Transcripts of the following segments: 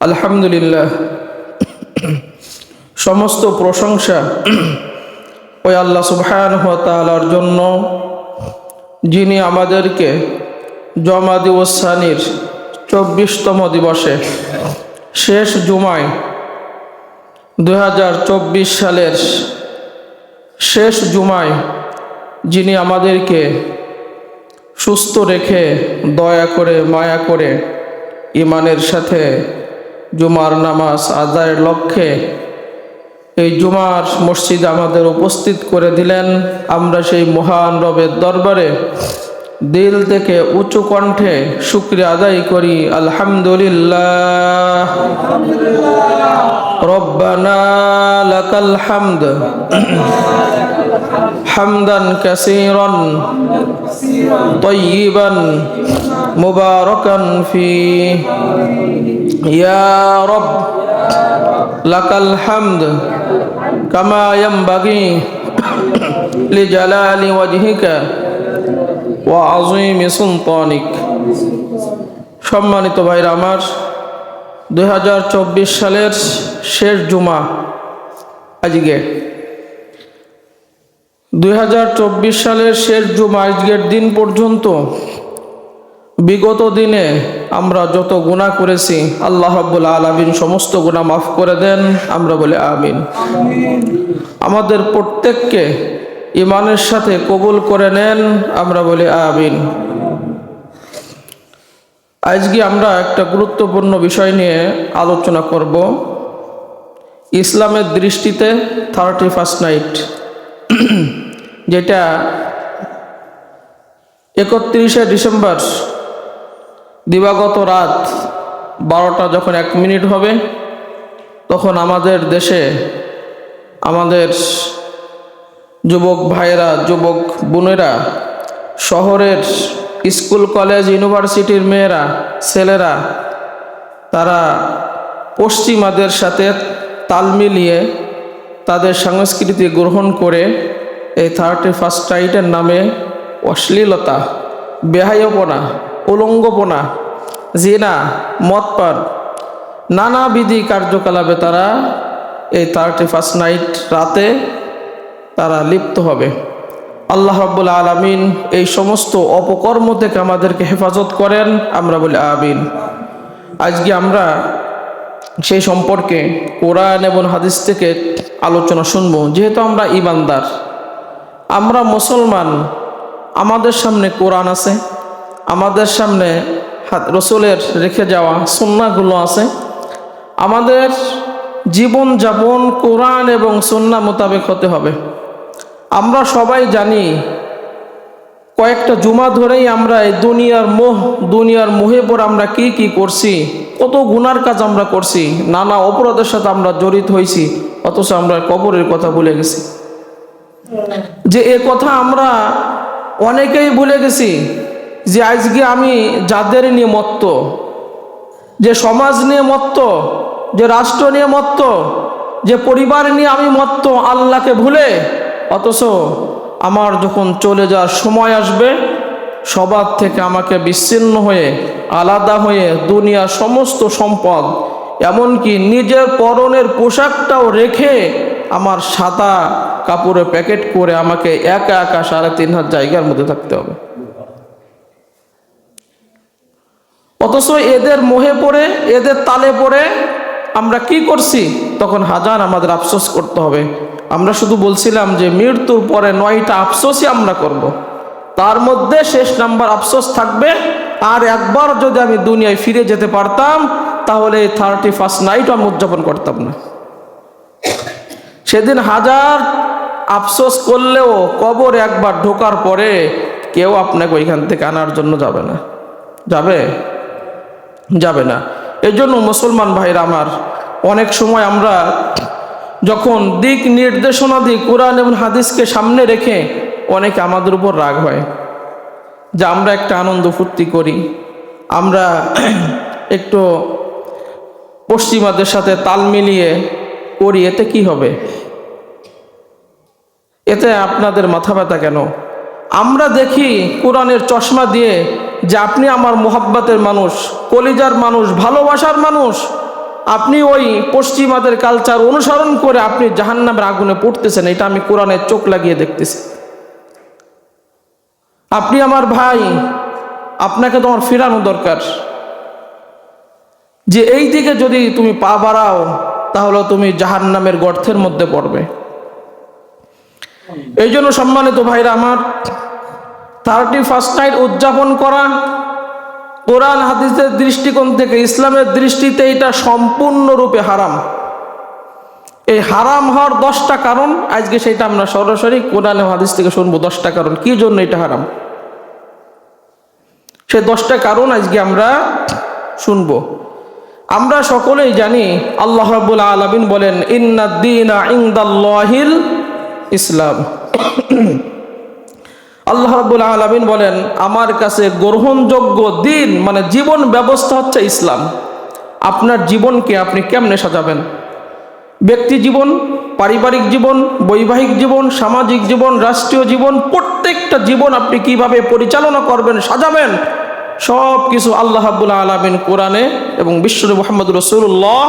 আলহামদুলিল্লাহ, সমস্ত প্রশংসা ওই আল্লাহ সুবহানাহু ওয়া তাআলার জন্য, যিনি আমাদেরকে জমাদি ওসানির 24তম দিবসে শেষ জুমায় 2024 সালের শেষ জুমায় যিনি আমাদেরকে সুস্থ রেখে দয়া করে মায়া করে ইমানের সাথে জুমার নামাজ আদায়ের লক্ষ্যে এই জুমার মসজিদে আমাদের উপস্থিত করে দিলেন। আমরা সেই মহান রবের দরবারে দিল থেকে উঁচু কণ্ঠে শুকরিয়া আদায় করি। আলহামদুলিল্লাহ, রব্বানা লাকাল হামদ হামদান কাসীরান তাইয়িবান মুবারাকান ফি ইয়া রব লাকাল হামদ কামা ইয়ানবাগি লিজালালি ওয়াজহিকা ওয়া আযীমি সুলতানিক। সম্মানিত ভাইরা আমার, 2024 সালের শেষ জুমা আজকে। 2024 সালের শেষ জুমা আজকের দিন পর্যন্ত বিগত দিনে আমরা যত গুনাহ করেছি, আল্লাহ রাব্বুল আলামিন সমস্ত গুনাহ মাফ করে দেন। আমরা বলি আমিন। আমাদের প্রত্যেককে ইমানের সাথে কবুল করে নেন। আমরা বলি আমিন। আজকে আমরা একটা গুরুত্বপূর্ণ বিষয় নিয়ে আলোচনা করব। ইসলামের দৃষ্টিতে 31st নাইট, যেটা 31শে ডিসেম্বর দিবাগত রাত 12টা যখন 1 মিনিট হবে, তখন আমাদের দেশে আমাদের যুবক ভাইয়েরা, যুবক বোনেরা, শহরের স্কুল কলেজ ইউনিভার্সিটির মেয়েরা, ছেলেরা, তারা পশ্চিমাদের সাথে তাল মিলিয়ে তাদের সংস্কৃতি গ্রহণ করে এই 31st নাইটের নামে অশ্লীলতা, বেহায়াপনা, উলঙ্গপনা, জিনা, মদপান, নানাবিধি কার্যকলাপে তারা এই 31st নাইট রাতে তারা লিপ্ত হবে। আল্লাহ রাব্বুল আলামিন এই সমস্ত অপকর্ম থেকে আমাদেরকে হেফাজত করেন। আমরা বলি আমিন। আজকে আমরা সেই সম্পর্কে কোরআন এবং হাদিস থেকে আলোচনা শুনব। যেহেতু আমরা ঈমানদার, আমরা মুসলমান, আমাদের সামনে কোরআন আছে, আমাদের সামনে রসুলের রেখে যাওয়া সুন্নাহগুলো আছে। আমাদের জীবন যাপন কোরআন এবং সুন্নাহ মোতাবেক হতে হবে। আমরা সবাই জানি, কয়েকটা জুমা ধরেই আমরা এই দুনিয়ার মোহে পর আমরা কি করছি, কত গুনার কাজ আমরা করছি, নানা অপরাধের সাথে আমরা জড়িত হয়েছি, অথচ আমরা কবরের কথা ভুলে গেছি। যে এ কথা আমরা অনেকেই ভুলে গেছি যে আজকে আমি যাদের নিয়ে মত্ত, যে সমাজ নিয়ে মত্ত, যে রাষ্ট্র নিয়ে মত্ত, যে পরিবার নিয়ে আমি মত্ত, আল্লাহকে ভুলে, অথচ আমার যখন চলে যাওয়ার সময় আসবে, সবার থেকে আমাকে বিচ্ছিন্ন হয়ে, আলাদা হয়ে দুনিয়ার সমস্ত সম্পদ, এমনকি নিজের পরনের পোশাকটাও রেখে আমার সাদা কাপড়ে প্যাকেট করে আমাকে একা একা 3.5 জায়গার মধ্যে থাকতে হবে। অথচ এদের মোহে পড়ে, এদের তালে পড়ে আমরা কি করছি, তখন হাজার আমাদের আফসোস করতে হবে। আমরা শুধু বলছিলাম যে মৃত্যুর পরে 9টা আফসোসই আমরা করব। তার মধ্যে শেষ নাম্বার আফসোস থাকবে, আর একবার যদি আমি দুনিয়ায় ফিরে যেতে পারতাম, তাহলে 31st নাইট আমি উদযাপন করতাম না। সেদিন হাজার আফসোস করলেও কবর একবার ঢোকার পরে কেউ আপনাকে ওইখান থেকে আনার জন্য যাবে না, যাবে না। এই জন্য মুসলমান ভাইরা আমার, অনেক সময় আমরা যখন দিক নির্দেশনা দিই কোরআন এবং হাদিসকে সামনে রেখে, অনেকে আমাদের উপর রাগ হয় যে আমরা একটা আনন্দ ফুর্তি করি, আমরা একটু পশ্চিমাদের সাথে তাল মিলিয়ে করি, এতে কি হবে? এতে আপনাদের মাথা ব্যথা কেন? আমরা দেখি কোরআনের চশমা দিয়ে যে আপনি আমার মোহাব্বতের মানুষ, কলিজার মানুষ, ভালোবাসার মানুষ, আপনি ওই পশ্চিমাদের কালচার অনুসরণ করে আপনি জাহান্নামের আগুনে পড়তেছেন, এটা আমি কোরআনে চোখ লাগিয়ে দেখতেছি। আপনি আমার ভাই, আপনাকে তোমার ফেরানো দরকার, যে এই দিকে যদি তুমি পা বাড়াও তাহলে তুমি জাহান্নামের গর্তের মধ্যে পড়বে। এই জন্য সম্মানিত ভাইরা আমার, 31st নাইট উদযাপন করা কোরআন হাদিসের দৃষ্টিকোণ থেকে, ইসলামের দৃষ্টিতে এটা সম্পূর্ণরূপে হারাম। এই হারাম হওয়ার 10টা কারণ আজকে সেটা আমরা সরাসরি কোরআন ও হাদিস থেকে শুনবো। 10টা কারণ কি জন্য এটা হারাম, সেই 10টা কারণ আজকে আমরা শুনবো। আমরা সকলেই জানি আল্লাহ রাব্বুল আলামিন বলেন, ইন্নাদ দীনা ইনদাল্লাহিল ইসলাম। আল্লাহ রাব্বুল আলামিন বলেন, আমার কাছে গ্রহণযোগ্য দিন মানে জীবন ব্যবস্থা হচ্ছে ইসলাম। আপনার জীবনকে আপনি কেমনে সাজাবেন, ব্যক্তি জীবন, পারিবারিক জীবন, বৈবাহিক জীবন, সামাজিক জীবন, রাষ্ট্রীয় জীবন, প্রত্যেকটা জীবন আপনি কিভাবে পরিচালনা করবেন, সাজাবেন, সব কিছু আল্লাহ রাব্বুল আলামিন কোরআনে এবং বিশ্বনবী মুহাম্মদ রাসূলুল্লাহ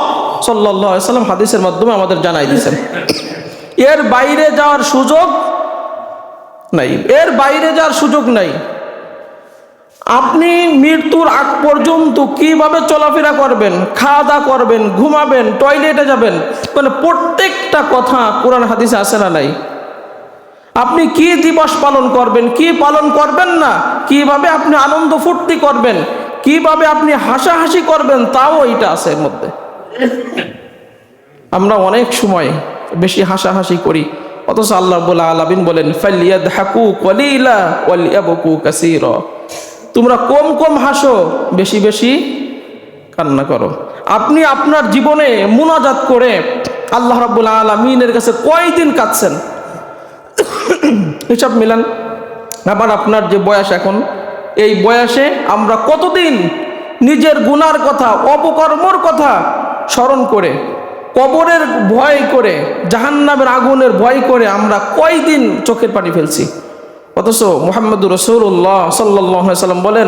সাল্লাল্লাহু আলাইহি ওয়াসাল্লাম হাদিসের মাধ্যমে আমাদের জানাই দিয়েছেন। এর বাইরে যাওয়ার সুযোগ নাই, এর বাইরে যাওয়ার সুযোগ নাই। আপনি মৃত্যুর আগ পর্যন্ত কিভাবে চলাফেরা করবেন, খাওয়া দাওয়া করবেন, ঘুমাবেন, টয়লেটে যাবেন, মানে প্রত্যেকটা কথা কোরআন হাদিসে আছে না নাই? আপনি কি দিবস পালন করবেন, কি পালন করবেন না, কিভাবে আপনি আনন্দ ফুর্তি করবেন, কিভাবে আপনি হাসাহাসি করবেন, তাও এটা আছে এর মধ্যে। আমরা অনেক সময় বেশি হাসাহাসি করি, অথচ আল্লাহ রাব্বুল আলামিন বলেন, ফালিয়াদহাকু কলিলা ওয়ালিয়াবকু কাসীরা। তোমরা কম কম হাসো, বেশি বেশি কান্না করো। আপনি আপনার জীবনে মুনাজাত করে আল্লাহ রাব্বুল আলামিনের কাছে কয়দিন কাঁদছেন হিসাব মিলান। আবার আপনার যে বয়স এখন, এই বয়সে আমরা কতদিন নিজের গুনার কথা, অপকর্মর কথা স্মরণ করে, কবরের ভয় করে, জাহান্নামের আগুনের ভয় করে আমরা কয়দিন চোখের পানি ফেলছি। অথচ মুহাম্মদুর রাসূলুল্লাহ সাল্লাল্লাহু আলাইহি ওয়াসাল্লাম বলেন,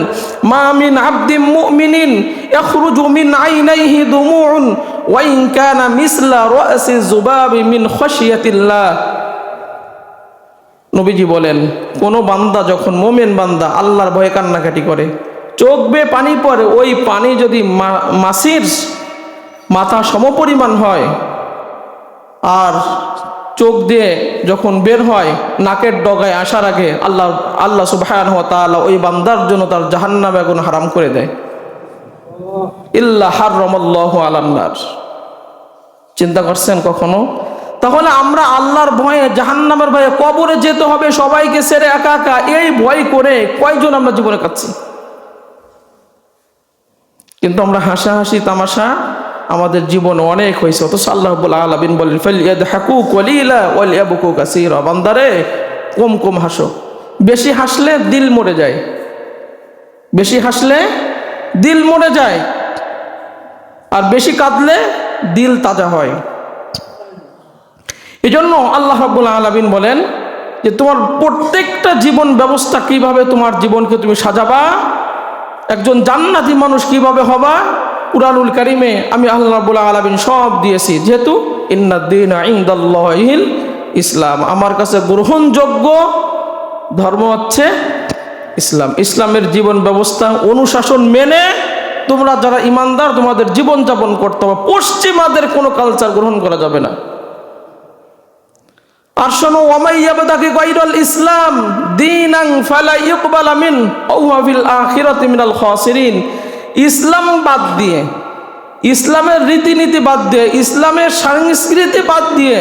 মা মিন আবদিন মুমিনিন ইয়াখরুজু মিন আইনাইহি দুমুউন ওয়া ইন কানা মিসলা রাসি যুবাবি মিন খাশিয়াতিল্লাহ। নবীজি বলেন, কোন বান্দা যখন মুমিন বান্দা আল্লাহর ভয়ে কান্নাকাটি করে, চোখ বেয়ে পানি পড়ে, ওই পানি যদি মাছির মাথা সমপরিমাণ হয়, আর চোখ দিয়ে যখন বের হয় নাকের ডগায় আসার আগে আল্লাহ সুবহানাহু ওয়া তাআলা ওই বান্দার জন্য তার জাহান্নাম আগুন হারাম করে দেয়। ইল্লা হারামাল্লাহু আলান নার। চিন্তা করছেন কখনো? তাহলে আমরা আল্লাহর ভয়ে, জাহান্নামের ভয়ে, কবরে যেতে হবে সবাইকে ছেড়ে একা একা, এই ভয় করে কয়জন আমরা জীবনে কাটছি। কিন্তু আমরা হাসাহাসি তামাশা আমাদের জীবনে অনেক হয়েছে। অথচ আল্লাহ রাব্বুল আলামিন বলেন, ফালিয়াদহাকু কলিলা ওয়ালিয়াবকু কাসীরা। বান্দারে কম কম হাসো, বেশি হাসলে দিল মরে যায়, বেশি হাসলে দিল মরে যায়, আর বেশি কাঁদলে দিল তাজা হয়। এজন্য আল্লাহ রাব্বুল আলামিন বলেন যে তোমার প্রত্যেকটা জীবন ব্যবস্থা কিভাবে তোমার জীবনকে তুমি সাজাবা, একজন জান্নাতি মানুষ কিভাবে হবা, কুরআনুল কারীমে আমি আল্লাহ রাব্বুল আলামিন সব দিয়েছি। যেহেতু ইন্নাদ দীনা ইনদাল্লাহিল ইসলাম, আমার কাছে গ্রহণযোগ্য ধর্ম হচ্ছে ইসলাম। ইসলামের জীবন ব্যবস্থা অনুশাসন মেনে তোমরা যারা ইমানদার তোমাদের জীবন যাপন করতে হবে। পশ্চিমাদের কোনো কালচার গ্রহণ করা যাবে না। আর শোনো, ওয়ামাইয়াবতাগি গায়রাল ইসলাম দীনান ফালা ইউকবালা মিন ওয়া হুয়া ফিল আখিরাতি মিনাল খাসিরিন। ইসলাম বাদ দিয়ে, ইসলামের রীতিনীতি বাদ দিয়ে, ইসলামের সংস্কৃতি বাদ দিয়ে,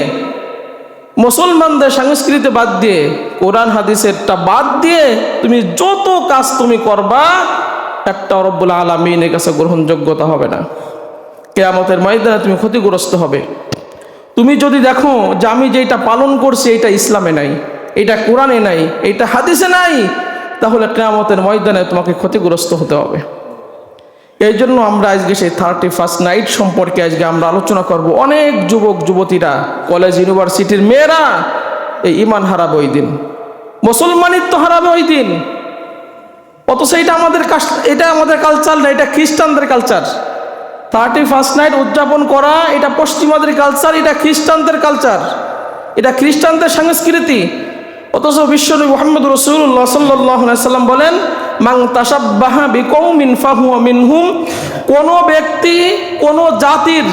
মুসলমানদের সংস্কৃতি বাদ দিয়ে, কোরআন হাদিসেরটা বাদ দিয়ে তুমি যত কাজ তুমি করবা, একটা রব্বুল আলামিনের কাছে গ্রহণযোগ্যতা হবে না। কিয়ামতের ময়দানে তুমি ক্ষতিগ্রস্ত হবে। তুমি যদি দেখো যে আমি যেটা পালন করছি এটা ইসলামে নাই, এটা কোরআনে নাই, এটা হাদিসে নাই, তাহলে কিয়ামতের ময়দানে তোমাকে ক্ষতিগ্রস্ত হতে হবে। এই জন্য আমরা আজকে সেই 31st নাইট সম্পর্কে আজকে আমরা আলোচনা করব। অনেক যুবক যুবতীরা, কলেজ ইউনিভার্সিটির মেয়েরা এই ঈমান হারাবে ওই দিন, মুসলমানিত্ব হারাবে ওই দিন। অথচ এটা আমাদের কালচার না, এটা খ্রিস্টানদের কালচার। 31st নাইট উদযাপন করা এটা পশ্চিমাদের কালচার, এটা খ্রিস্টানদের কালচার, এটা খ্রিস্টানদের সংস্কৃতি। অথচ বিশ্বনবী মুহাম্মদ রাসূলুল্লাহ সাল্লাল্লাহু আলাইহি সাল্লাম বলেন, মান তাশাব্বাহা বিকৌমিন ফাহুয়া মিনহুম। কোনো ব্যক্তি কোনো জাতির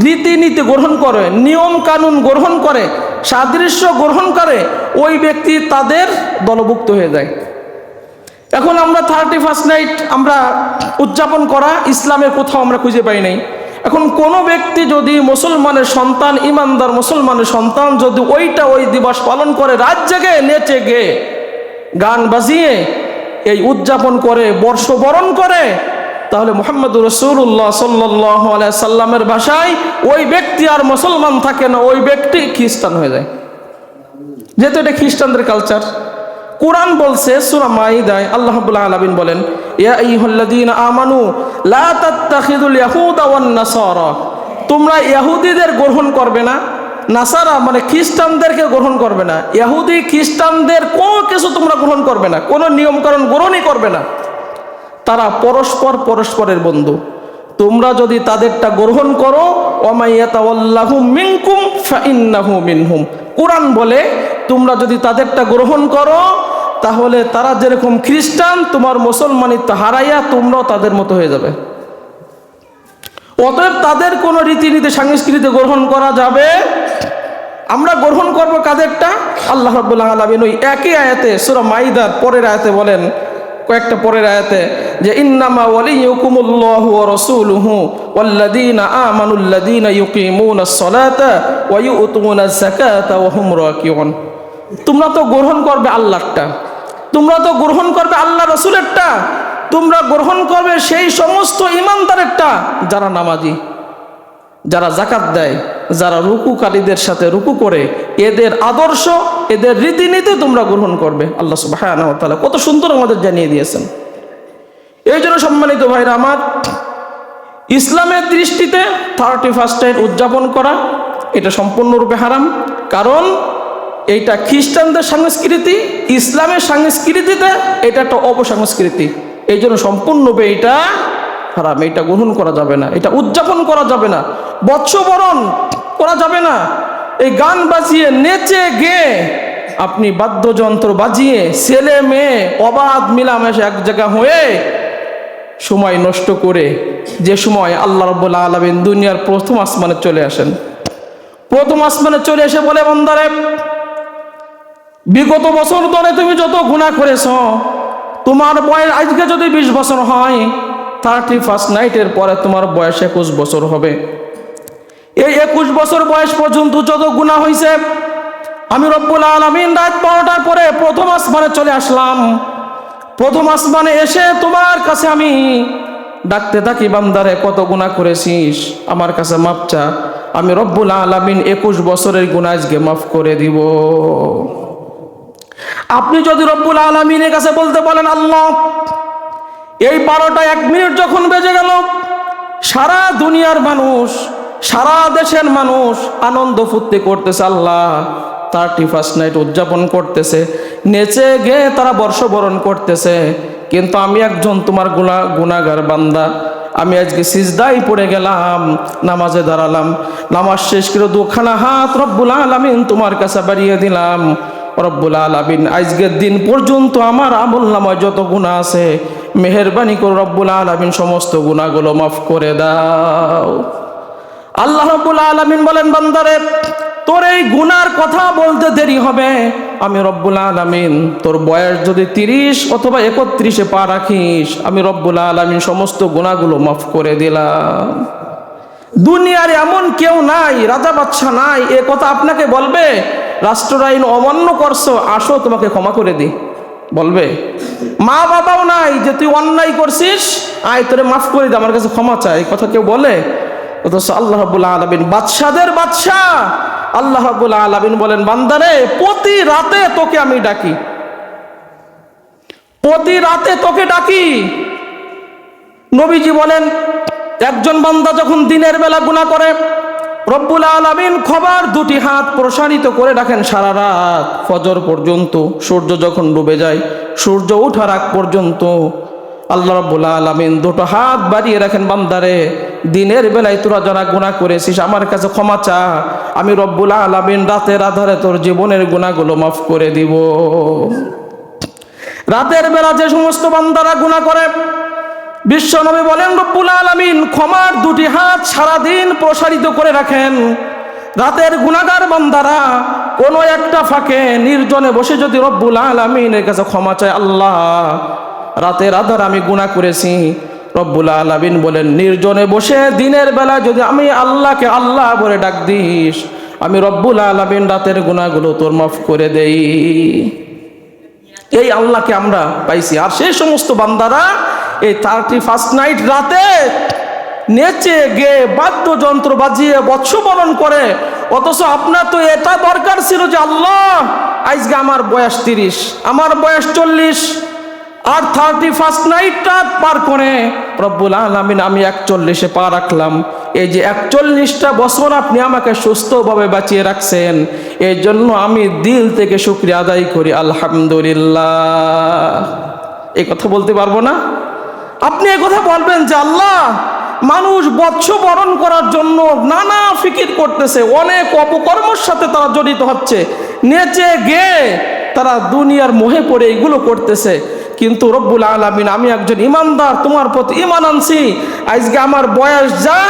রীতিনীতি গ্রহণ করে, নিয়ম কানুন গ্রহণ করে, সাদৃশ্য গ্রহণ করে, ওই ব্যক্তি তাদের দলভুক্ত হয়ে যায়। এখন আমরা 31st নাইট আমরা উদযাপন করা ইসলামের কোথাও আমরা খুঁজে পাই নাই। এখন কোনো ব্যক্তি যদি মুসলমানের সন্তান, ইমানদার মুসলমানের সন্তান যদি ওই দিবস পালন করে, রাত জেগে নেচে গে গান বাজিয়ে এই উদযাপন করে, বর্ষবরণ করে, তাহলে মুহাম্মদুর রাসূলুল্লাহ সাল্লাল্লাহু আলাইহি সাল্লামের ভাষায় ওই ব্যক্তি আর মুসলমান থাকে না, ওই ব্যক্তি খ্রিস্টান হয়ে যায়, যেহেতু এটা খ্রিস্টানদের কালচার। কুরআন বলছে সূরা মাইদায় আল্লাহ রাব্বুল আলামিন বলেন, ইয়া আইয়ুহাল্লাযীনা আমানু লা তাত্তাখিযুল ইয়াহুদা ওয়ান নাসারা। তোমরা ইহুদিদের গ্রহণ করবে না, নাসারা মানে খ্রিস্টানদেরকে গ্রহণ করবে না। ইহুদি খ্রিস্টানদের কোনো কিছু তোমরা গ্রহণ করবে না, কোনো নিয়মকানুন গ্রহণই করবে না। তারা পরস্পরের বন্ধু। তোমরা যদি তাদেরটা গ্রহণ করো, ওয়ামাইয়াতাওয়াল্লাহু মিনকুম ফাইন্নাহু মিনহুম। কুরআন বলে তোমরা যদি তাদেরটা গ্রহণ করো, তাহলে তারা যেরকম খ্রিস্টান, তোমার মুসলমানিত্ব হারাইয়া তোমরাও তাদের মতো হয়ে যাবে। অতএব তাদের কোনো রীতিনীতি সংস্কৃতি গ্রহণ করা যাবে। আমরা গ্রহণ করব কাদেরটা? আল্লাহ রাব্বুল আলামিন ওই একই আয়াতে সূরা মাইদার পরের আয়াতে বলেন, কয়েকটা পরের আয়াতে, যে ইন্নামা ওয়ালিয়ুকুমুল্লাহু ওয়া রাসূলুহু ওয়াল্লাযীনা আমানুল্লাযীনা ইউকিমুনাস সালাতা ওয়া ইউতুনাজ যাকাতা ওয়া হুম রাকিউন। তোমরা তো গ্রহণ করবে আল্লাহরটা, তোমরা তো গ্রহণ করবে আল্লাহ রাসূলেরটা, তোমরা গ্রহণ করবে সেই সমস্ত ঈমানদারেরটা যারা নামাজি, যারা যাকাত দেয়, যারা রুকুকারীদের সাথে রুকু করে, এদের আদর্শ, এদের রীতিনীতি তোমরা গ্রহণ করবে। আল্লাহ সুবহানাহু ওয়া তাআলা কত সুন্দর আমাদের জানিয়ে দিয়েছেন। এই জন্য সম্মানিত ভাইরা আমার, ইসলামের দৃষ্টিতে 31st নাইট উদযাপন করা এটা সম্পূর্ণরূপে হারাম। কারণ এইটা খ্রিস্টানদের সংস্কৃতি, ইসলামের সংস্কৃতিতে এটা একটা অপসংস্কৃতি। এই জন্য সম্পূর্ণরূপে এটা হারাম, এটা গ্রহণ করা যাবে না, এটা উদযাপন করা যাবে না, বর্ষবরণ করা যাবে না। এই গান বাজিয়ে নেচে গে আপনি বাদ্যযন্ত্র বাজিয়ে ছেলে মেয়ে অবাধ মিলামেশা এক জায়গা হয়ে সময় নষ্ট করে, যে সময় আল্লাহ রাব্বুল আলামিন দুনিয়ার প্রথম আসমানে চলে আসেন, প্রথম আসমানে চলে এসে বলে, বান্দারে বিগত বছর ধরে তুমি যত গুনাহ করেছো, তোমার বয়স আজকে যদি 20 বছর হয়, 31st নাইটের পরে তোমার বয়স 21 বছর হবে। এই 21 বছর বয়স পর্যন্ত যত গুনাহ হয়েছে, আমি রব্বুল আলামিন রাত 12টার পরে প্রথম আসমানে চলে আসলাম। প্রথম আসমানে এসে তোমার কাছে আমি ডাকতে থাকি, বান্দারে কত গুনাহ করেছিস, আমার কাছে মাপ চা। আমি রব্বুল আলামিন 21 বছরের গুনাহ আজকে মাফ করে দিব। আপনি যদি রব্বুল আলামিনের কাছে বলতে বলেন, আল্লাহ এই 12টা 1 মিনিট যখন বেজে গেল, সারা দুনিয়ার মানুষ, সারা দেশের মানুষ আনন্দ ফুর্তি করতেছে, আল্লাহ 31st নাইট উদযাপন করতেছে, নেচে গে তারা বর্ষবরণ করতেছে, কিন্তু আমি একজন তোমার গুনাহগার বান্দা, আমি আজকে সিজদায় পড়ে গেলাম, নামাজে দাঁড়ালাম, নামাজ শেষ করে দুখানা হাত রব্বুল আলামিন তোমার কাছে বাড়িয়ে দিলাম। রব্বুল আলামিন আজকের দিন পর্যন্ত আমার আমলনামায় যত গুনাহ আছে, মেহেরবানি করে রব্বুল আলামিন সমস্ত গুনাহগুলো মাফ করে দাও। আল্লাহ রব্বুল আলামিন বলেন, বান্দারে তোর এই গুনার কথা বলতে দেরি হবে, আমি রব্বুল আলামিন তোর বয়স যদি 30 অথবা 31-এ পা রাখিস, আমি রব্বুল আলামিন সমস্ত গুনাহগুলো মাফ করে দিলাম। দুনিয়ার এমন কেউ নাই, রাজা বাদশা নাই, এ কথা আপনাকে বলবে রাষ্ট্র আইন অমান্য করছো, আসো তোমাকে ক্ষমা করে দিই, বলবে? মা বাবাও নাই যে তুই অন্যায় করছিস, আয় তোরে মাফ করে দে, আমার কাছে ক্ষমা চাই, কথা কেউ বলে? অথচ আল্লাহ রাব্বুল আলামিন বাদশাদের বাদশা আল্লাহ রাব্বুল আলামিন বলেন, বান্দারে প্রতি রাতে তোকে আমি ডাকি, প্রতি রাতে তোকে ডাকি। নবীজি বলেন, একজন বান্দা যখন দিনের বেলা গুনাহ করে, রব্বুল আলামিন খবর 2টি হাত প্রসারিত করে রাখেন সারা রাত ফজর পর্যন্ত, সূর্য যখন ডুবে যায়, সূর্য ওঠার আগ পর্যন্ত আল্লাহ রাব্বুল আলামিন 2টো হাত বাড়িয়ে রাখেন, বান্দারে দিনের বেলায় তোরা যারা গুনাহ করেছিস আমার কাছে ক্ষমা চা, আমি রব্বুল আলামিন রাতের আধারে তোর জীবনের গুনাহগুলো মাফ করে দিব। রাতের বেলা যে সমস্ত বান্দারা গুনাহ করে, বিশ্বনবী বলেন রব্বুল আলামিন ক্ষমার দুটি হাত সারাদিন প্রসারিত করে রাখেন। রাতের গুনাহগার বান্দারা কোনো একটা ফাঁকে নির্জনে বসে যদি রব্বুল আলামিনের কাছে ক্ষমা চায়, আল্লাহ রাতের আধার আমি গুনাহ করেছি, রব্বুল আলামিন বলেন নির্জনে বসে দিনের বেলা যদি আমি আল্লাহকে আল্লাহ বলে ডাক দিস, আমি রব্বুল আলামিন রাতের গুনাহগুলো তোর মাফ করে দেই। এই আল্লাহকে আমরা পাইছি। আর সেই সমস্ত বান্দারা এই 31 নাইট রাতে নেচে গে বাদ্যযন্ত্র বাজিয়ে বৎসবরণ করে, অথচ আপনার তো এটা দরকার ছিল যে আল্লাহ আজকে আমার বয়স 30, আমার বয়স 40, আর 31 নাইটটা পার করে রব্বুল আলামিন আমি 41-এ পা রাখলাম। এই যে 41টা বছর আপনি আমাকে সুস্থভাবে বাঁচিয়ে রাখছেন, এই জন্য আমি দিল থেকে শুকরিয়া আদায় করি, আলহামদুলিল্লাহ। এই কথা বলতে পারবো না? আপনি এই কথা বলবেন যে আল্লাহ মানুষ বৎসবরণ করার জন্য নানা ফিকির করতেছে, অনেক অপকর্মের সাথে তারা জড়িত হচ্ছে, নেচে গে তারা দুনিয়ার মোহে পড়ে এগুলো করতেছে, কিন্তু রব্বুল আলামিন আমি একজন ইমানদার, তোমার প্রতি ইমান আনছি, আজকে আমার বয়স যা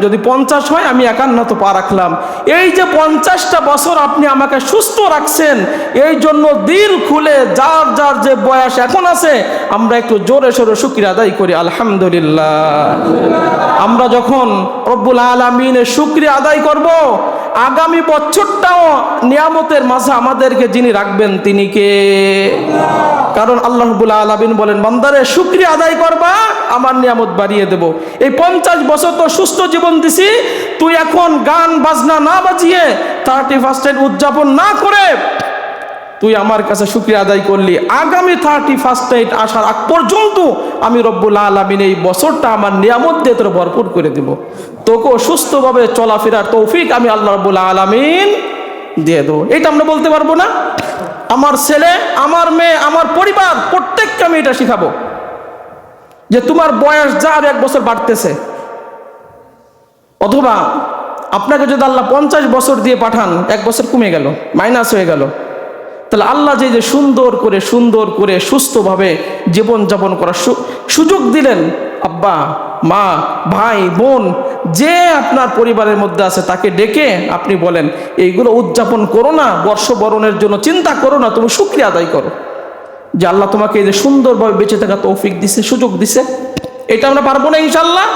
যদি 50 হয় আমি 51 পা রাখলাম। এই যে 50টা বছর আপনি আমাকে সুস্থ রাখছেন, এই জন্য দিল খুলে যার যার যে বয়স এখন আছে আমরা একটু জোরে সোরে শুকরিয়া আদায় করি, আলহামদুলিল্লাহ। আমরা যখন রব্বুল আলামিনের শুকরিয়া আদায় করব, আগামী বছরটাও নিয়ামতের মাঝে আমাদেরকে যিনি রাখবেন তিনি কে? কারণ আল্লাহ রাব্বুল আলামিন বলেন বান্দারে শুকরিয়া আদায় করবা আমার নিয়ামত বাড়িয়ে দেব। এই 50 বছর তো সুস্থ জীবন দিছি, তুই এখন গান বাজনা না বাজিয়ে 31 নাইট উদযাপন না করে তুই আমার কাছে শুকরিয়া আদায় করলি, আগামী 31 নাইট আসার আগ পর্যন্ত আমি রব্বুল আলামিন এই বছরটা আমার নিয়ামত দিয়ে তোর ভরপুর করে দেব, তোকে সুস্থভাবে চলাফেরার তৌফিক আমি আল্লাহ রাব্বুল আলামিন দিয়ে দেবো। এটা আমরা বলতে পারবো না? আমার ছেলে, আমার মেয়ে, আমার পরিবার প্রত্যেককে আমি এটা শিখাবো যে তোমার বয়স যা আর 1 বছর বাড়তেছে। অথবা আপনাকে যদি আল্লাহ 50 বছর দিয়ে পাঠান, 1 বছর কমে গেল, মাইনাস হয়ে গেল, তাহলে আল্লাহ যে সুন্দর করে সুস্থভাবে জীবনযাপন করার সুযোগ দিলেন, আব্বা মা ভাই বোন যে আপনার পরিবারের মধ্যে আছে তাকে ডেকে আপনি বলেন এইগুলো উদযাপন করো না, বর্ষবরণের জন্য চিন্তা করো না, তুমি শুকরিয়া আদায় করো যে আল্লাহ তোমাকে এই যে সুন্দরভাবে বেঁচে থাকা তৌফিক দিছে, সুযোগ দিছে। এটা আমরা পারবো না ইনশাল্লাহ?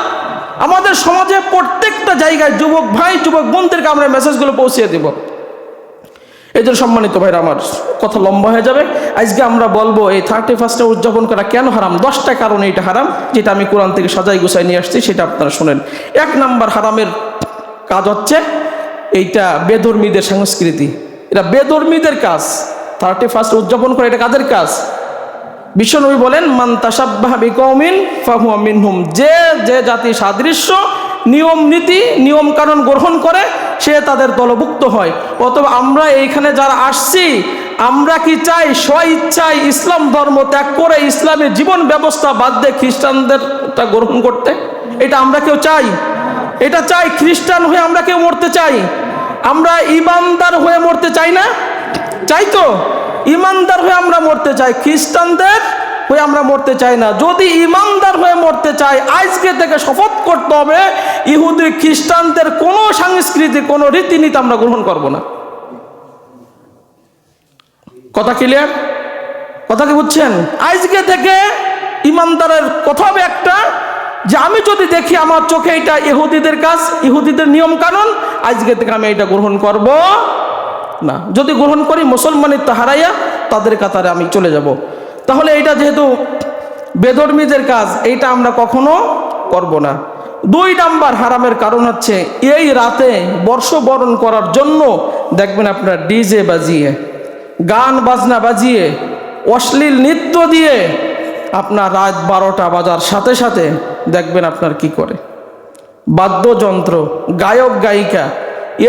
আমাদের সমাজে প্রত্যেকটা জায়গায় যুবক ভাই যুবক বোনদেরকে আমরা মেসেজগুলো পৌঁছে দেব। এই জন্য সম্মানিত ভাইরা, আমার কথা লম্বা হয়ে যাবে, আজকে আমরা বলবো এই 31 উদযাপন করা কেন হারাম। 10টা কারণে এটা হারাম, যেটা আমি কোরআন থেকে সাজাই গুছাই নিয়ে আসছি, সেটা আপনারা শোনেন। 1 নাম্বার হারামের কাজ হচ্ছে এইটা বেধর্মীদের সংস্কৃতি, এটা বেধর্মীদের কাজ। 31 উদযাপন করা এটা কাদের কাজ? বিশ্বনবী বলেন মান তাশাব্বাহা বিকওমিন ফাহুয়া মিনহুম, যে যে জাতি সাদৃশ্য নিয়ম নীতি নিয়ম কানুন গ্রহণ করে সে তাদের দলভুক্ত হয়। অথবা আমরা এইখানে যারা আসছি, আমরা কি চাই স্ব ইচ্ছায় ইসলাম ধর্ম ত্যাগ করে ইসলামের জীবন ব্যবস্থা বাদ দিয়ে খ্রিস্টানদেরটা গ্রহণ করতে? এটা আমরা কেউ চাই? এটা চাই? খ্রিস্টান হয়ে আমরা কেউ মরতে চাই? আমরা ইমানদার হয়ে মরতে চাই না? চাই তো? ইমানদার হয়ে আমরা মরতে চাই, খ্রিস্টানদের হয়ে আমরা মরতে চাই না। যদি ইমানদার হয়ে মরতে চাই, আজকে থেকে শপথ করতে হবে ইহুদি খ্রিস্টানদের কোনো সংস্কৃতি কোনো রীতিনীতি আমরা গ্রহণ করব না। কথা ক্লিয়ার? কথা কি বুঝছেন? আজকে থেকে ইমানদারের কথা হবে একটা, যে আমি যদি দেখি আমার চোখে এটা ইহুদিদের কাজ, ইহুদিদের নিয়ম কানুন, আজকে থেকে আমি এটা গ্রহণ করব না। যদি গ্রহণ করি মুসলমানের তা হারাইয়া তাদের কাতারে আমি চলে যাব। তাহলে এটা যেহেতু বেধর্মীদের কাজ, এইটা আমরা কখনো করব না। 2 নাম্বার হারামের কারণ হচ্ছে এই রাতে বর্ষবরণ করার জন্য দেখবেন আপনার ডিজে বাজিয়ে, গান বাজনা বাজিয়ে, অশ্লীল নৃত্য দিয়ে আপনার রাত 12টা বাজার সাথে সাথে দেখবেন আপনার কি করে, বাদ্যযন্ত্র, গায়ক গায়িকা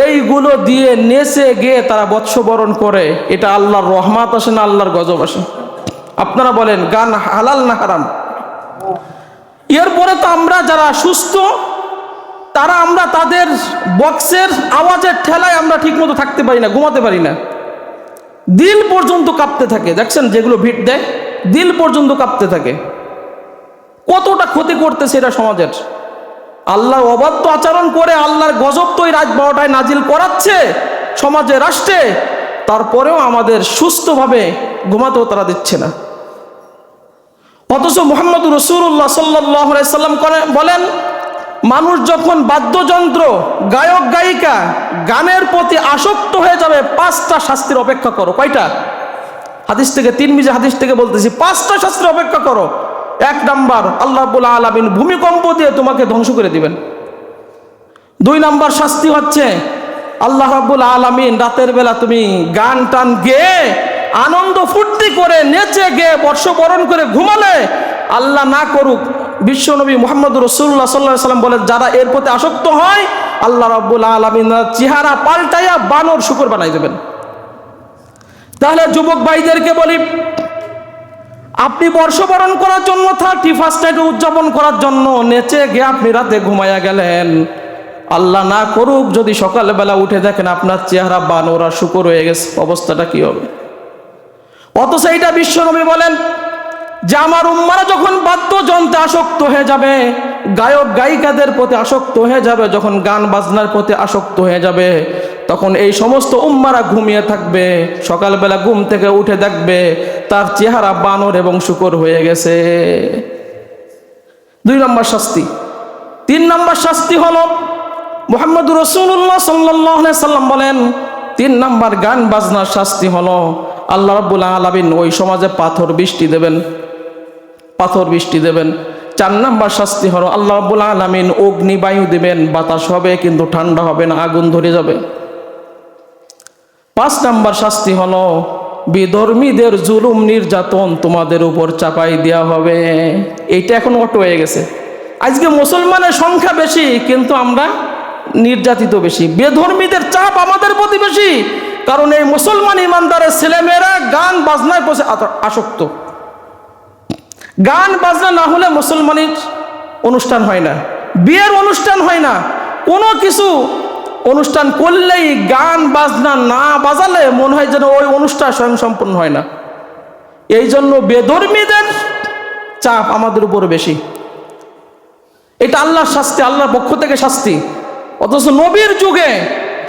এইগুলো দিয়ে নেচে গিয়ে তারা বৎসবরণ করে। এটা আল্লাহর রহমত আসে না আল্লাহর গজব আসে? আপনারা বলেন গান হালাল না হারাম? এরপরে তো আমরা যারা সুস্থ তারা আমরা তাদের বক্সের আওয়াজের ঠেলায় আমরা ঠিকমতো থাকতে পারি না, ঘুমাতে পারি না, দিল পর্যন্ত কাঁপতে থাকে। দেখছেন যেগুলো ভিট দেয়, দিল পর্যন্ত কাঁপতে থাকে। কতটা ক্ষতি করতেছে এটা সমাজের। আল্লাহর অবাধ্য আচরণ করে আল্লাহর গজব তো এই রাত 12টায় নাজিল করাচ্ছে সমাজে, রাষ্ট্রে, তারপরেও আমাদের সুস্থভাবে ঘুমাতেও তারা দিচ্ছে না। অথচ মুহাম্মদ রাসূলুল্লাহ সাল্লাল্লাহু আলাইহি সাল্লাম বলেন, মানুষ যখন বাদ্যযন্ত্র, গায়ক গায়িকা, গানের প্রতি আসক্ত হয়ে যাবে, 5টা শাস্তির অপেক্ষা করো। কয়টা? হাদিস থেকে, তিরমিজি হাদিস থেকে বলতেছি, 5টা শাস্তির অপেক্ষা করো। 1 নাম্বার, আল্লাহ রাব্বুল আলামিন ভূমিকম্প দিয়ে তোমাকে ধ্বংস করে দিবেন। 2 নাম্বার শাস্তি হচ্ছে আল্লাহ রাব্বুল আলামিন রাতের বেলা তুমি গান টান গেয়ে আনন্দ ফুর্তি করে নেচে গেয়ে বর্ষবরণ করে ঘুমালে, আল্লাহ না করুক, বিশ্বনবী মুহাম্মদ রাসূলুল্লাহ সাল্লাল্লাহু আলাইহি ওয়াসাল্লাম বলেন, যারা এর প্রতি আসক্ত হয় আল্লাহ রাব্বুল আলামিন চেহারা পাল্টাইয়া বানর শুকর বানাই দেবেন। তাহলে যুবক ভাইদেরকে বলি, আপনি বর্ষবরণ করার জন্য 31st নাইট উদযাপন করার জন্য নেচে গিয়ে আপনি রাতে ঘুমাইয়া গেলেন, আল্লাহ না করুক যদি সকালবেলা উঠে দেখেন আপনার চেহারা বানর আর শুকর হয়ে গেছে, অবস্থাটা কি হবে? অথচ এইটা বিশ্বনবী বলেন যে আমার উম্মারা যখন বাদ্যযন্ত্রে আসক্ত হয়ে যাবে, গায়ক গায়িকাদের প্রতি আসক্ত হয়ে যাবে, যখন গান বাজনার প্রতি আসক্ত হয়ে যাবে, তখন এই সমস্ত উম্মারা ঘুমিয়ে থাকবে, সকালবেলা ঘুম থেকে উঠে দেখবে তার চেহারা বানর এবং শুকর হয়ে গেছে। 2 নম্বর শাস্তি। 3 নম্বর শাস্তি হলো মুহাম্মদ রাসূলুল্লাহ সাল্লাল্লাহু আলাইহি সাল্লাম বলেন, 3 নম্বর গান বাজনার শাস্তি হলো আল্লাহ রাব্বুল আলামিন ওই সমাজে পাথর বৃষ্টি দেবেন, পাথর বৃষ্টি দেবেন। 4 নম্বর শাস্তি হলো আল্লাহ রাব্বুল আলামিন অগ্নিবায়ু দিবেন, বাতাস হবে কিন্তু ঠান্ডা হবে না, আগুন ধরে যাবে। 5 নম্বর শাস্তি হলো বিধর্মীদের জুলুম নির্যাতন তোমাদের উপর চাপাই দেওয়া হবে। এইটা এখন অটো হয়ে গেছে। আজকে মুসলমানের সংখ্যা বেশি কিন্তু আমরা নির্যাতিত বেশি, বেধর্মীদের চাপ আমাদের প্রতি বেশি, কারণ এই মুসলমান ইমানদারের ছেলেমেয়েরা গান বাজনায় প্রতি আসক্ত। গান বাজনা না হলে মুসলমানের অনুষ্ঠান হয় না, বিয়ের অনুষ্ঠান হয় না, কোনো কিছু অনুষ্ঠান করলেই গান বাজনা না বাজালে মনে হয় যেন ওই অনুষ্ঠান স্বয়ং সম্পূর্ণ হয় না। এই জন্য বেধর্মীদের চাপ আমাদের উপর বেশি। এটা আল্লাহর শাস্তি, আল্লাহর পক্ষ থেকে শাস্তি। অথচ নবীর যুগে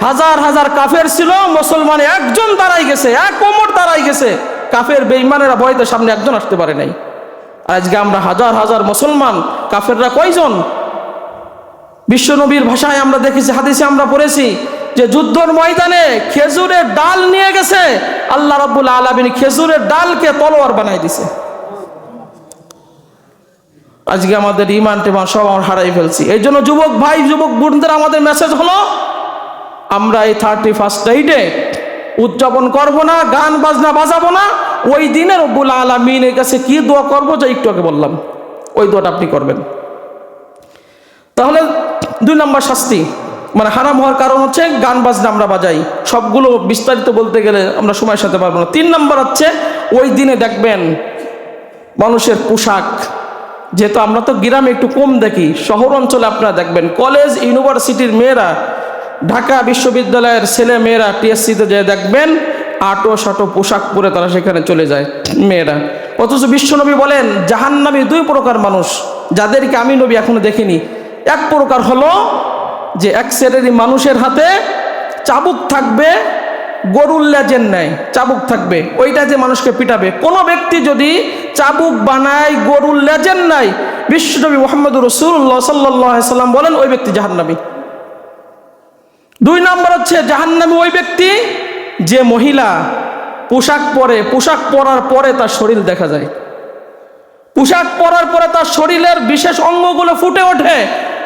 হাজার হাজার কাফের ছিল, মুসলমান একজন দাঁড়াই গেছে, এক কোমর দাঁড়াই গেছে, কাফের বেঈমানেরা ভয়তে সামনে একজন আসতে পারে নাই। আর আজকে আমরা হাজার হাজার মুসলমান, কাফেররা কয়জন? বিশ্বনবীর ভাষায় আমরা দেখেছি, হাদিসে আমরা পড়েছি যে যুদ্ধের ময়দানে খেজুরের ডাল নিয়ে গেছে, আল্লাহ রাব্বুল আলামিন খেজুরের ডালকে তলোয়ার বানাই দিছে। আজকে আমাদের ইমান টিমান সব আমরা হারাই ফেলছি। এই জন্য যুবক ভাই, যুবক বোনদের আমাদের মেসেজ হলো, আমরা এই 31st নাইটে উদযাপন করব না, গান বাজনা বাজাবো না। ওই দিনে রব্বুল আলামিনের কাছে কি দোয়া করবো, যা একটু আগে বললাম, ওই দোয়াটা আপনি করবেন। তাহলে 2 নম্বর শাস্তি, মানে হারাম হওয়ার কারণ হচ্ছে গান বাজনা আমরা বাজাই। সবগুলো বিস্তারিত বলতে গেলে আমরা সময়ের সাথে পারবো না। 3 নম্বর হচ্ছে ওই দিনে দেখবেন মানুষের পোশাক, যেহেতু আমরা তো গ্রামে একটু কম দেখি, শহর অঞ্চলে আপনারা দেখবেন কলেজ ইউনিভার্সিটির মেয়েরা, ঢাকা বিশ্ববিদ্যালয়ের ছেলে মেয়েরা টিএসসিতে যেয়ে দেখবেন আটো শাটো পোশাক পরে তারা সেখানে চলে যায় মেয়েরা। অথচ বিশ্বনবী বলেন জাহান্নামী 2 প্রকার মানুষ, যাদেরকে আমি নবী এখনো দেখিনি। এক প্রকার হলো যে এক শ্রেণীর মানুষের হাতে চাবুক থাকবে, গরুর লেজের ন্যায় চাবুক থাকবে, ওইটা যে মানুষকে পিটাবে। কোনো ব্যক্তি যদি চাবুক বানায় গরুর লেজের ন্যায়, বিশ্বনবী মুহাম্মদ রাসূলুল্লাহ সাল্লাল্লাহু আলাইহি সাল্লাম বলেন ওই ব্যক্তি জাহান্নামী। 2 নম্বর হচ্ছে জাহান্নামী ওই ব্যক্তি যে মহিলা পোশাক পরে, পোশাক পরার পরে তার শরীর দেখা যায়, পোশাক পরার পরে তার শরীরের বিশেষ অঙ্গগুলো ফুটে ওঠে,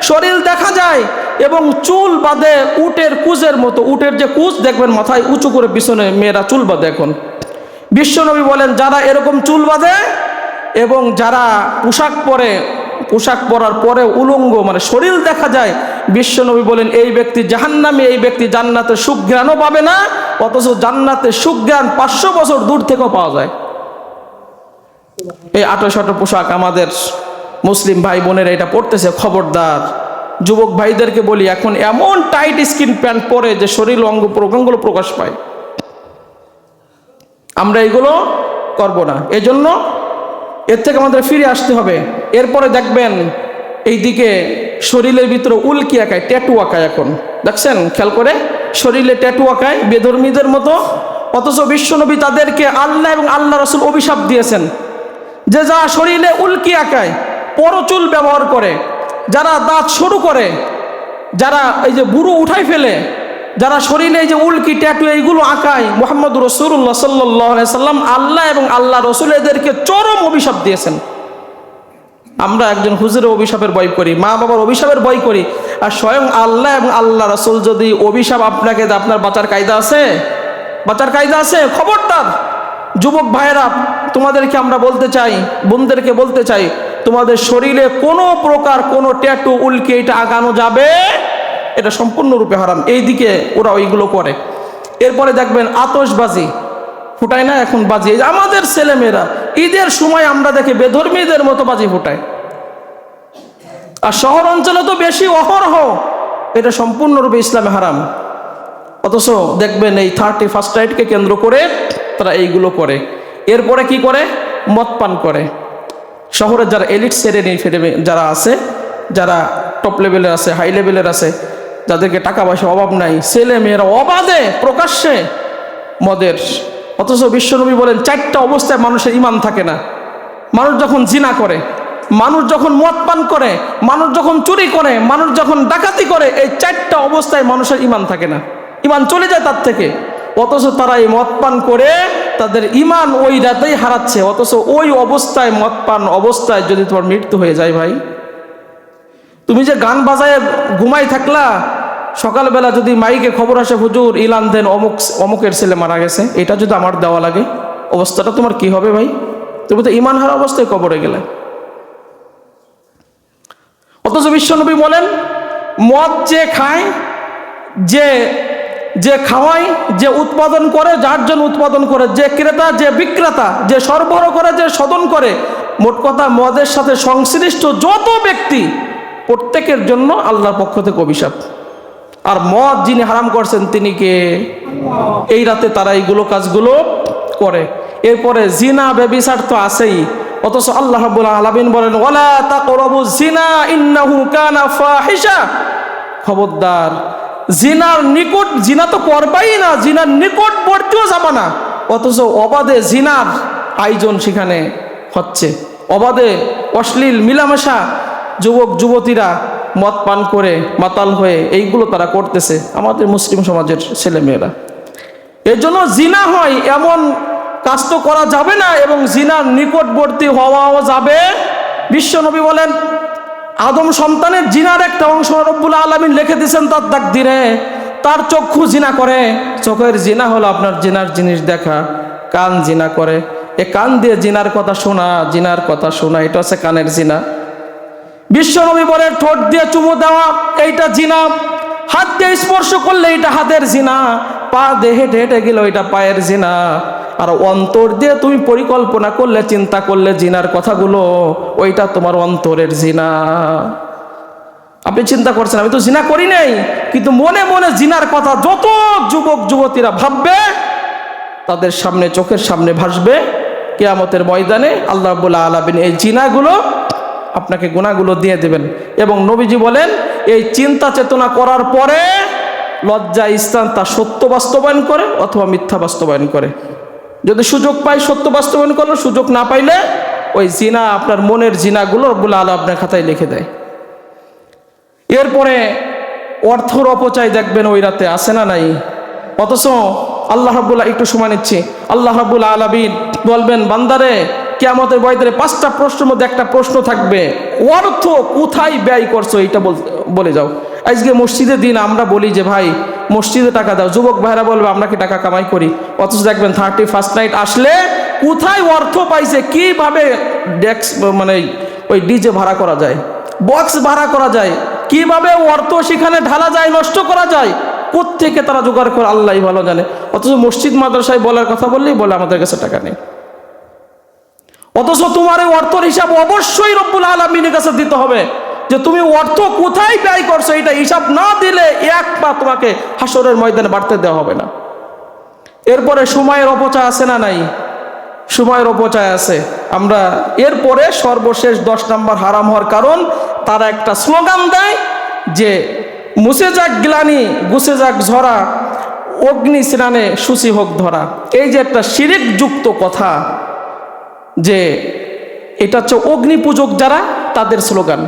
শরীর দেখা যায়, এবং চুল বাঁধে উটের কুজের মতো। উটের যে কুজ দেখবেন মাথায় উঁচু করে পিছনে মেয়েরা চুল বাঁধে। এখন বিশ্বনবী বলেন যারা এরকম চুল বাঁধে এবং যারা পোশাক পরে, পোশাক পরার পরে উলঙ্গ মানে শরীর দেখা যায়, বিশ্বনবী বলেন এই ব্যক্তি জাহান্নামী, এই ব্যক্তি জান্নাতের সুঘ্রাণও পাবে না, অথচ জান্নাতের সুঘ্রাণ 500 বছর দূর থেকেও পাওয়া যায়। এই আটো শাটো পোশাক আমাদের মুসলিম ভাই বোনেরা এটা পড়তেছে, খবরদার যুবক ভাইদেরকে বলি, এখন এমন টাইট স্কিন প্যান্ট পরে যে শরীর অঙ্গ প্রত্যঙ্গগুলো প্রকাশ পায়। আমরা এগুলো করব না, এজন্য এর থেকে আমাদের ফিরে আসতে হবে। এরপরে দেখবেন এইদিকে শরীরের ভিতরে উল্কি আঁকায়, ট্যাটু আঁকায়। এখন দেখছেন খেয়াল করে, শরীরে ট্যাটু আঁকায় বেধর্মীদের মতো। অথচ বিশ্বনবী তাদেরকে আল্লাহ এবং আল্লাহ রসুল অভিশাপ দিয়েছেন যে যা শরীরে উল্কি আঁকায়, পরচুল ব্যবহার করে, যারা দাঁত সরু করে, যারা এই যে বুড়ো উঠাই ফেলে, যারা শরীরে এই যে উল্কি ট্যাটু এইগুলো আঁকায়, মুহাম্মদ রাসূলুল্লাহ সাল্লাল্লাহু আলাইহি সাল্লাম আল্লাহ এবং আল্লাহ রসুল এদেরকে চরম অভিশাপ দিয়েছেন। আমরা একজন হুজুরের অভিশাপের ভয় করি, মা বাবার অভিশাপের ভয় করি, আর স্বয়ং আল্লাহ এবং আল্লাহ রসুল যদি অভিশাপ আপনাকে দেয়, আপনার বাঁচার কায়দা আছে? বাঁচার কায়দা আছে? খবরদার যুবক ভাইয়েরা, তোমাদেরকে আমরা বলতে চাই, বোনদেরকে বলতে চাই, তোমাদের শরীরে কোনো প্রকার কোনো ট্যাটু উল্কি এটা আঁকানো যাবে, এটা সম্পূর্ণরূপে হারাম। এইদিকে ওরা ওইগুলো করে। এরপরে দেখবেন আতশবাজি ফুটায় না এখন বাজি, এই যে আমাদের ছেলেমেয়েরা ঈদের সময় আমরা দেখি বেধর্মীদের মতো বাজি ফুটায়, আর শহর অঞ্চলে তো বেশি অহরহ, এটা সম্পূর্ণরূপে ইসলামে হারাম। অথচ দেখবেন এই 31st নাইটকে কেন্দ্র করে তারা এইগুলো করে। এরপরে কি করে? মদ পান করে। শহরের যারা এলিট শ্রেণী যারা আছে, যারা টপ লেভেলের আছে, হাই লেভেলের আছে, যাদেরকে টাকা পয়সা অভাব নাই, ছেলে মেয়েরা অবাধে প্রকাশ্যে মদের। অথচ বিশ্বনবী বলেন 4টা অবস্থায় মানুষের ঈমান থাকে না। মানুষ যখন জিনা করে, মানুষ যখন মদ পান করে, মানুষ যখন চুরি করে, মানুষ যখন ডাকাতি করে, এই 4টা অবস্থায় মানুষের ঈমান থাকে না, ঈমান চলে যায় তার থেকে। অথচ তারা এই মদ পান করে তাদের ঈমান ওই রাতেই হারাচ্ছে। অথচ ওই অবস্থায়, মদ পান অবস্থায় যদি তোমার মৃত্যু হয়ে যায়, ভাই তুমি যে গান বাজায় ঘুমাই থাকলা, সকালবেলা যদি মাইকে খবর আসে হুজুর ইলান দেন অমুকের ছেলে মারা গেছে, এটা যদি আমার দেওয়া লাগে, অবস্থাটা তোমার কি হবে ভাই? তুমি তো ঈমান হারা অবস্থায় কবরে গেলে। অথচ বিশ্বনবী বলেন মদ যে খায়, যে খাওয়ায়, যে উৎপাদন করে, যার জন্য উৎপাদন করে, যে ক্রেতা, যে বিক্রেতা, যে সরবরাহ করে, যে শোধন করে, মোট কথা মদের সাথে সংশ্লিষ্ট যত ব্যক্তি, প্রত্যেকের জন্য আল্লাহর পক্ষ থেকে অভিশাপ। আর মদ যিনি হারাম করছেন তিনি কে? এই রাতে তারা এইগুলো কাজগুলো করে। এরপরে জিনা ব্যভিচার তো আছেই। অথচ আল্লাহ রাব্বুল আলামিন বলেন ওয়ালা তাকরাবুজ জিনা ইন্নাহু কানা ফাহিশা, খবরদার জিনার নিকট, জিনা তো করবাই না, জিনার নিকটবর্তীও যাবা না। অথচ অবাধে জিনার আয়োজন সেখানে হচ্ছে, অবাধে অশ্লীল মিলামেশা, যুবক যুবতীরা মদ পান করে মাতাল হয়ে এইগুলো তারা করতেছে আমাদের মুসলিম সমাজের ছেলেমেয়েরা। এর জন্য জিনা হয় এমন কাজ তো করা যাবে না, এবং জিনার নিকটবর্তী হওয়াও যাবে। বিশ্বনবী বলেন আদম সন্তানের জিনার একটা অংশ রব্বুল আলামিন লিখে দিয়েছেন তার তাকদীরে। তার চক্ষু জিনা করে, চোখের জিনা হলো আপনার জিনার জিনিস দেখা, কান জিনা করে, এ কান দিয়ে জিনার কথা শোনা, জিনার কথা শোনা, এটা হচ্ছে কানের জিনা। বিশ্বনবী বলে ঠোঁট দিয়ে চুমু দেওয়া এইটা জিনা, হাত দিয়ে স্পর্শ করলে এটা হাতের জিনা, পা দিয়ে হেঁটে হেঁটে গেলে ওইটা পায়ের জিনা, আর অন্তর দিয়ে তুমি পরিকল্পনা করলে, চিন্তা করলে জিনার কথাগুলো, ওইটা তোমার অন্তরের জিনা। আপনি চিন্তা করছেন আমি তো জিনা করি নাই, কিন্তু মনে মনে জিনার কথা যত যুবক যুবতীরা ভাববে, তাদের সামনে, চোখের সামনে ভাসবে কিয়ামতের ময়দানে। আল্লাহ রাব্বুল আলামিন এই জিনাগুলো আপনাকে গুনাহগুলো দিয়ে দেবেন। এবং নবীজি বলেন এই চিন্তা চেতনা করার পরে লজ্জা স্থান তা সত্য বাস্তবায়ন করে অথবা মিথ্যা বাস্তবায়ন করে। যদি সুযোগ পায় সত্য বাস্তবায়ন করলো, সুযোগ না পাইলে ওই জিনা, আপনার মনের জিনাগুলো রব্বুল আলামিন আপনার খাতায় লিখে দেয়। এরপরে অর্থর অপচয় দেখবেন ওই রাতে আসে না নাই। অথচ আল্লাহ রাব্বুল, একটু সময় নিচ্ছি, আল্লাহ রাব্বুল আলামিন বলবেন বান্দারে কিয়ামতের ময়দানে 5টা প্রশ্নের মধ্যে একটা প্রশ্ন থাকবে, অর্থ কোথায় ব্যয় করছো এটা বলে যাও। আজকে মসজিদের দিন আমরা বলি যে ভাই মসজিদে টাকা দাও, যুবক ভাইরা বলবে আমরা কি টাকা কামাই করি। অথচ দেখবেন 31st নাইট আসলে কোথায় অর্থ পাইছে, কিভাবে ডেস্ক মানে ওই ডিজে ভাড়া করা যায়, বক্স ভাড়া করা যায়, কিভাবে অর্থ সেখানে ঢালা যায়, নষ্ট করা যায়, কোত্থেকে তারা জোগাড় করে আল্লাহই ভালো জানে। অথচ মসজিদ মাদ্রাসায় বলার কথা বললেই বলে আমাদের কাছে টাকা নেই। অথচ তোমার এই অর্থের হিসাব অবশ্যই রব্বুল আলামিনের কাছে দিতে হবে। যে তুমি অর্থ কোথায় ব্যয় করছো এটা হিসাব না দিলে এক পা তোমাকে হাসরের ময়দানে বাড়তে দেওয়া হবে না। এরপরে সময়ের অপচয় আছে না নাই? সময়ের অপচয় আছে। আমরা এরপরে সর্বশেষ 10 নম্বর হারাম হওয়ার কারণ, তারা একটা স্লোগান দেয় যে মুছে যাক গ্লানি গুছে যাক ঝরা, অগ্নি স্নানে শুচি হোক ধরা। এই যে একটা শিরিক যুক্ত কথা, যে এটা হচ্ছে অগ্নি পূজক যারা, তাদের স্লোগান।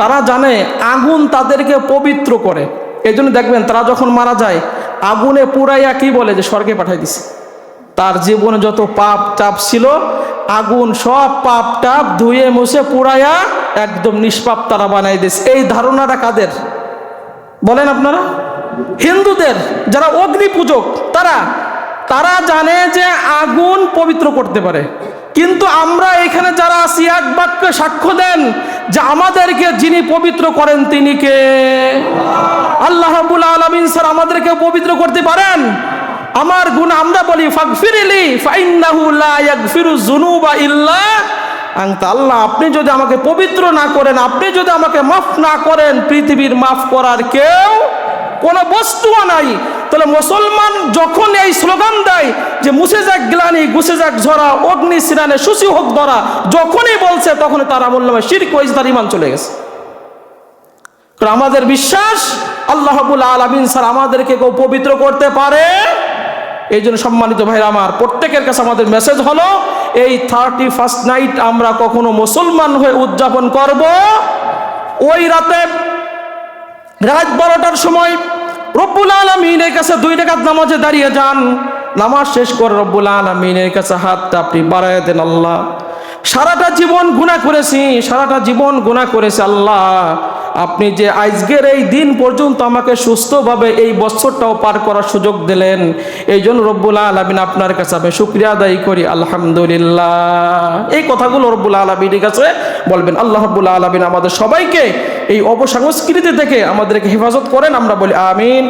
তারা জানে আগুন তাদেরকে পবিত্র করে, এই জন্য দেখবেন তারা যখন মারা যায় আগুনে পুরাইয়া কি বলে যে স্বর্গে পাঠাই দিছে। তার জীবনে যত পাপ টাপ ছিল, আগুন সব পাপ টাপ ধুয়ে মুছে পুরাইয়া একদম নিষ্পাপ তারা বানাই দিছে। এই ধারণাটা কাদের বলেন আপনারা? হিন্দুদের, যারা অগ্নি পূজক তারা জানে যে আগুন পবিত্র করতে পারে। কিন্তু আমরা এখানে যারা আছি এক বাক্যে সাক্ষ্য দেন যে আমাদেরকে যিনি পবিত্র করেন তিনি কে? আল্লাহ রাব্বুল আলামিন স্যার আমাদেরকে পবিত্র করতে পারেন? আমার গুনাহ আমরা বলি ফাগফিরলি ফাইন্নাহু লা ইয়াগফিরু যুনুবা ইল্লা আনতা। আল্লাহ আপনি যদি আমাকে পবিত্র না করেন, আপনি যদি আমাকে মাফ না করেন, পৃথিবীর মাফ করার কেউ কোনো বস্তুও নাই। তাহলে মুসলমান যখন এই স্লোগান দেয় যে মুছে যাক গ্লানি গুছে যাক ঝরা, অগ্নি স্নানে শুচি হোক ধরা, যখনই বলছে তখনই তার আমল নামায় শিরক হয়েছে, তার ঈমান চলে গেছে। কারণ আমাদের বিশ্বাস আল্লাহ রাব্বুল আলামিন স্যার আমাদেরকে কেউ পবিত্র করতে পারে। এই জন্য সম্মানিত ভাইরা আমার, প্রত্যেকের কাছে আমাদের মেসেজ হলো এই 31st নাইট আমরা কখনো মুসলমান হয়ে উদযাপন করব। ওই রাতে রাত 12টার সময় রব্বুল আলামিনের কাছে 2 রাকাত নামাজে দাঁড়িয়ে যান। নামাজ শেষ করে রব্বুল আলামিনের কাছে হাতটা আপনি বাড়ায় দেন, আল্লাহ সারাটা জীবন গুনাহ করেছি, আল্লাহ আপনি যে আজকের এই দিন পর্যন্ত আমাকে সুস্থভাবে এই বছরটাও পার করার সুযোগ দিলেন, এই জন্য রব্বুল আলামিন আপনার কাছে আমি শুকরিয়া আদায় করি, আলহামদুলিল্লাহ। এই কথাগুলো রব্বুল আলামিনের কাছে বলবেন। আল্লাহ রাব্বুল আলামিন আমাদের সবাইকে এই অপসংস্কৃতি থেকে আমাদেরকে হেফাজত করেন, আমরা বলি আমিন।